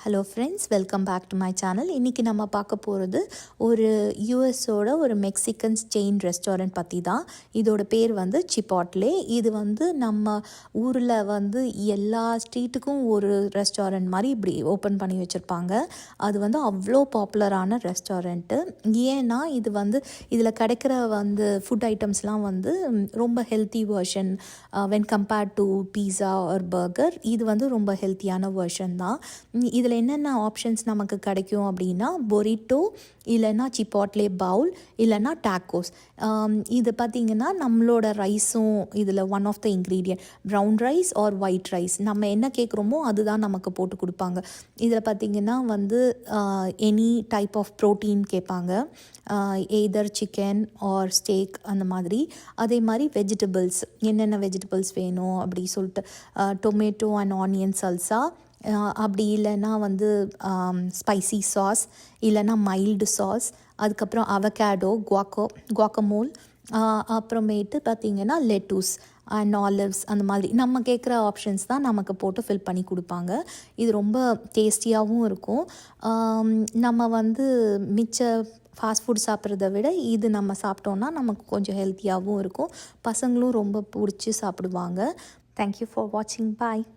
Hello friends, welcome back to my channel. இன்றைக்கி நம்ம பார்க்க போகிறது ஒரு யூஎஸோட ஒரு மெக்சிகன் செயின் ரெஸ்டாரண்ட் பற்றி தான். இதோட பேர் வந்து சிபாட்லே. இது வந்து நம்ம ஊரில் வந்து எல்லா ஸ்ட்ரீட்டுக்கும் ஒரு ரெஸ்டாரண்ட் மாதிரி இப்படி ஓப்பன் பண்ணி வச்சுருப்பாங்க. அது வந்து அவ்வளோ பாப்புலரான ரெஸ்டாரண்ட்டு. ஏன்னா இது வந்து இதில் கிடைக்கிற வந்து ஃபுட் ஐட்டம்ஸ்லாம் வந்து ரொம்ப healthy version when compared to pizza or burger. இது வந்து ரொம்ப ஹெல்த்தியான வெர்ஷன் தான். இதில் என்னென்ன ஆப்ஷன்ஸ் நமக்கு கிடைக்கும் அப்படின்னா பொரிட்டோ, இல்லைன்னா சிபாட்லே பவுல், இல்லைன்னா டாக்கோஸ். இது பார்த்திங்கன்னா நம்மளோட ரைஸும் இதில் one of the ingredient. Brown rice or white rice நம்ம என்ன கேட்குறோமோ அதுதான் நமக்கு போட்டு கொடுப்பாங்க. இதில் பார்த்திங்கன்னா வந்து எனி டைப் ஆஃப் ப்ரோட்டீன் கேட்பாங்க, எய்தர் சிக்கன் ஆர் ஸ்டேக் அந்த மாதிரி. அதே மாதிரி வெஜிடபிள்ஸ், என்னென்ன வெஜிடபிள்ஸ் வேணும் அப்படி சொல்லிட்டு டொமேட்டோ அண்ட் ஆனியன் சல்சா, அப்படி இல்லைன்னா வந்து ஸ்பைசி சாஸ், இல்லைன்னா மைல்டு சாஸ், அதுக்கப்புறம் அவகேடோ, குவாக்கமோல், அப்புறமேட்டு பார்த்திங்கன்னா லெட்டூஸ் அண்ட் ஆலிவ்ஸ், அந்த மாதிரி நம்ம கேட்குற ஆப்ஷன்ஸ் தான் நமக்கு போட்டு ஃபில் பண்ணி கொடுப்பாங்க. இது ரொம்ப டேஸ்டியாகவும் இருக்கும். நம்ம வந்து மிச்ச ஃபாஸ்ட் ஃபுட் சாப்பிட்றத விட இது நம்ம சாப்பிட்டோன்னா நமக்கு கொஞ்சம் ஹெல்த்தியாகவும் இருக்கும். பசங்களும் ரொம்ப பிடிச்சி சாப்பிடுவாங்க. தேங்க்யூ ஃபார் வாட்சிங். பாய்.